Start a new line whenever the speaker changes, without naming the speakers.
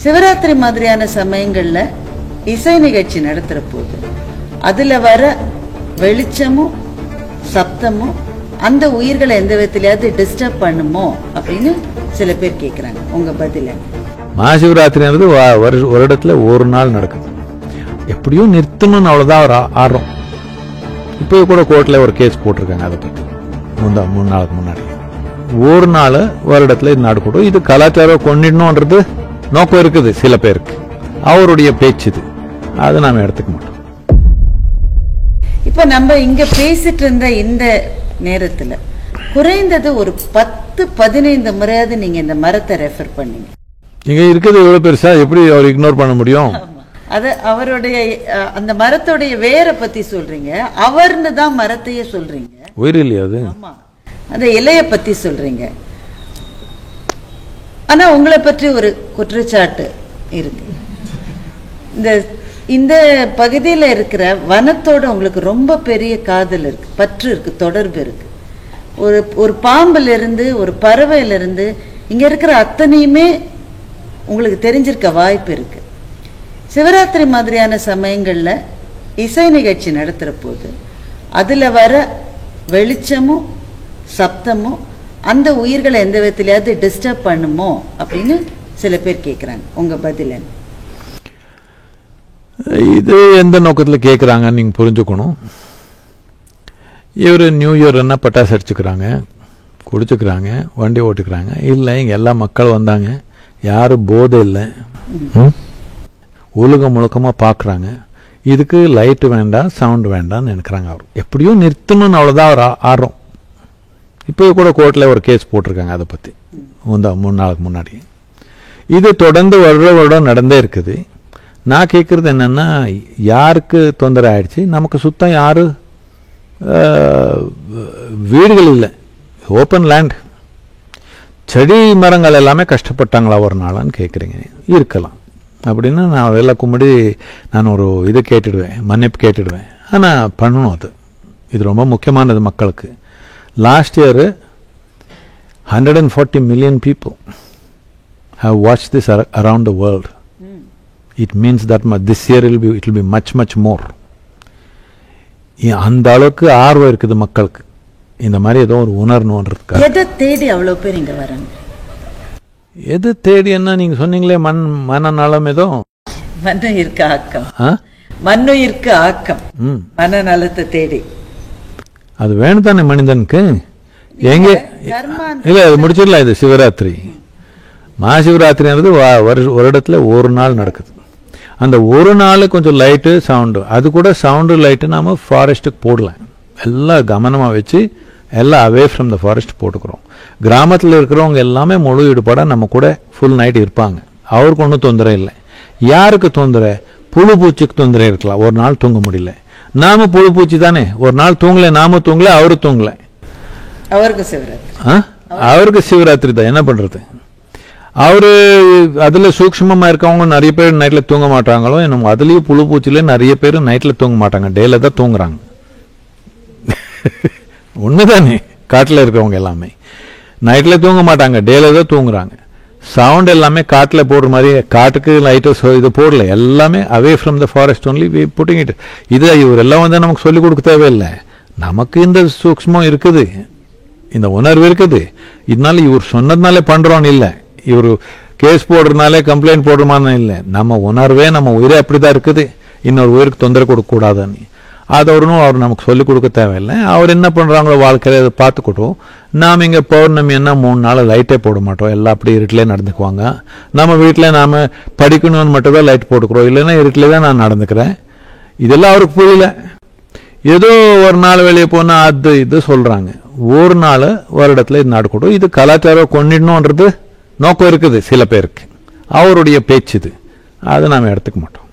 சிவராத்திரி மாதிரியான சமயங்கள்ல இசை நிகழ்ச்சி நடத்துற போது அதுல வர வெளிச்சமும் சப்தமும் அந்த உயிர்களை எந்த விதத்திலயாவது டிஸ்டர்ப் பண்ணுமோ அப்படின்னு சில பேர் கேக்குறாங்க. உங்க பதில?
மகாசிவராத்திரின்றது வருடத்துல ஒரு நாள் நடக்குது. எப்படியும் நிறுத்தணும்னு அவ்வளவுதான் ஒரு ஆர்வம். இப்போ கூட கோர்ட்ல ஒரு கேஸ் போட்டிருக்காங்க அதை பத்தி 3 நாளுக்கு முன்னாடி. ஒரு நாள் வருடத்துல இது நடக்கட்டும், இது கலாச்சாரம் கொண்டிடணும்ன்றது நோக்கம் இருக்குது சில பேருக்கு. அவருடைய பேச்சு இது, அதை நாம எடுத்துக்க மாட்டோம்.
இப்ப நம்ம இங்க பேசிட்டு இருந்த இந்த நேரத்துல குறைந்தது ஒரு 10-15 முறையாவது நீங்க இந்த மரத்தை ரெஃபர் பண்ணீங்க.
இங்க இருக்குது இவ்வளவு பெருசா, எப்படி அவர் இக்னோர் பண்ண முடியும்?
அது அவருடைய அந்த மரத்துடைய வேரை பத்தி சொல்றீங்க, அவர்னு தான் மரத்தையே சொல்றீங்க.
உயிர் இல்லையா அது?
ஆமா, அந்த இலைய பத்தி சொல்றீங்க. ஆனா உங்களை பற்றி ஒரு குற்றச்சாட்டு இருக்கு. இந்த பகுதியில் இருக்கிற வனத்தோட உங்களுக்கு ரொம்ப பெரிய காதல் இருக்கு, பற்று இருக்கு, தொடர்பு இருக்கு. ஒரு பாம்புல இருந்து ஒரு பறவையில இருந்து இங்க இருக்கிற அத்தனையுமே உங்களுக்கு தெரிஞ்சிருக்க வாய்ப்பு இருக்கு. சிவராத்திரி மாதிரியான சமயங்கள்ல இசை நிகழ்ச்சி நடத்துற போது அதுல வர வெளிச்சமும் சப்தமும் அந்த உயிர்களை எந்த விதத்திலயாவது டிஸ்டர்ப் பண்ணுமோ அப்படின்னு சில பேர் கேக்குறாங்க. உங்க பதில?
இது எந்த நோக்கத்தில் கேட்குறாங்க நீங்க புரிஞ்சுக்கணும். இவர் நியூ இயர் என்ன பட்டாசு அடிச்சுக்கிறாங்க, குடிச்சுக்கிறாங்க, வண்டி ஓட்டுக்கிறாங்க. இல்லை, இங்கே எல்லா மக்கள் வந்தாங்க, யாரும் போதை இல்லை, உலகம் முழுக்கமாக பார்க்குறாங்க. இதுக்கு லைட்டு வேண்டாம், சவுண்டு வேண்டாம்னு நினைக்கிறாங்க. அவர் எப்படியும் நிறுத்தணும்னு அவ்வளோதான் ஒரு ஆர்வம். இப்போ கூட கோர்ட்டில் ஒரு கேஸ் போட்டிருக்காங்க அதை பற்றி 3 நாளுக்கு முன்னாடி. இது தொடர்ந்து வருடம் நடந்தே இருக்குது. நான் கேட்குறது என்னென்னா, யாருக்கு தொந்தரை ஆயிடுச்சு? நமக்கு சுத்தம் யாரு வீடுகள் இல்லை, ஓப்பன் லேண்ட், செடி மரங்கள் எல்லாமே கஷ்டப்பட்டாங்களா ஒரு நாளான்னு கேட்குறீங்க. இருக்கலாம் அப்படின்னு நான் அதெல்லாம் கும்பிடி நான் ஒரு இது கேட்டுடுவேன், மன்னிப்பு கேட்டுடுவேன். ஆனால் பண்ணணும், இது ரொம்ப முக்கியமானது மக்களுக்கு. Last year 140 million people have watched this around the world. It means that this year it will be much more. அந்த அளவுக்கு ஆர்வம் இருக்குது மக்களுக்கு இந்த மாதிரி ஏதோ ஒரு உணரணும்ன்றதுக்காக.
எதை தேடி அவ்வளவு பேர் இங்க வராங்க?
எது தேடி என்ன நீங்க சொன்னீங்களே, மனநலம் ஏதோ
மண்ணுயிர்க்கு ஆக்கம், மண்ணுயிர்க்கு ஆக்கம், மனநலத்தை தேடி
அது வேணும் தானே மனிதனுக்கு. எங்க இல்ல அது முடிச்சிடலாம். இது சிவராத்திரி, மகாசிவராத்திரின்றது வருடத்துல ஒரு நாள் நடக்குது. அந்த ஒரு நாள் கொஞ்சம் லைட்டு சவுண்டு, அது கூட சவுண்டு லைட்டு நாம ஃபாரஸ்ட்டுக்கு போடலாம். எல்லாம் கவனமாக வச்சு எல்லாம் அவே ஃப்ரம் த ஃபாரஸ்ட் போட்டுக்கிறோம். கிராமத்தில் இருக்கிறவங்க எல்லாமே முழு ஈடுபாடாக நம்ம கூட ஃபுல் நைட் இருப்பாங்க. அவருக்கு ஒன்றும் தொந்தரை இல்லை. யாருக்கு தொந்தரை? புழு பூச்சிக்கு தொந்தரை இருக்கலாம், ஒரு நாள் தூங்க முடியல. நாம புழு பூச்சி தானே, ஒரு நாள் தூங்கல, நாம தூங்கல, அவரு தூங்கல, அவருக்கு சிவராத்திரி தான். என்ன பண்றது? அவரு அதுல சூக்ஷ்மமா இருக்கவங்க நிறைய பேர் நைட்ல தூங்க மாட்டாங்களோ என்னமோ. அதுலயும் புழு பூச்சில நிறைய பேர் நைட்ல தூங்க மாட்டாங்க, டேல தான் தூங்குறாங்க. உண்மைதானே? காட்டுல இருக்கிறவங்க எல்லாமே நைட்ல தூங்க மாட்டாங்க, டேல தான் தூங்குறாங்க. சவுண்ட் எல்லாமே காட்டுல போடுற மாதிரி, காட்டுக்கு லைட்டு இது போடல, எல்லாமே away from the forest only we putting it. இது இவர் எல்லாம் வந்து நமக்கு சொல்லிக் கொடுக்க தேவையில்லை. நமக்கு இந்த சூக்ஷ்மம் இருக்குது, இந்த உணர்வு இருக்குது. இதனால இவர் சொன்னதுனாலே பண்றோன்னு இல்லை, இவர் கேஸ் போடுறதுனாலே கம்ப்ளைண்ட் போடுறமான இல்லை. நம்ம உணர்வே, நம்ம உயிரே அப்படிதான் இருக்குது. இன்னொரு உயிருக்கு தொந்தரவு கொடுக்க கூடாதுன்னு அது அவர் நமக்கு சொல்லிக் கொடுக்க தேவையில்லை. அவர் என்ன பண்றாங்களோ வாழ்க்கையில அதை பார்த்துக்கிட்டோம். நாம் இங்க பௌர்ணமி என்ன 3 நாள் லைட்டே போட மாட்டோம், எல்லாம் அப்படி இருட்டிலே நடந்துக்குவாங்க. நம்ம வீட்டுல நாம படிக்கணும்னு மட்டும் தான் லைட் போட்டுக்கிறோம், இல்லைன்னா இருட்டிலே தான் நான் நடந்துக்கிறேன். இதெல்லாம் அவருக்கு புரியல. ஏதோ ஒரு நாள் வெளியே போனா அது இது சொல்றாங்க. ஒரு நாள் வருடத்துல இது நடக்கட்டும், இது கலாச்சாரம் கொண்டிடணும்ன்றது நோக்கம் இருக்குது சில பேருக்கு. அவருடைய பேச்சு இது, அதை நாம எடுத்துக்க மாட்டோம்.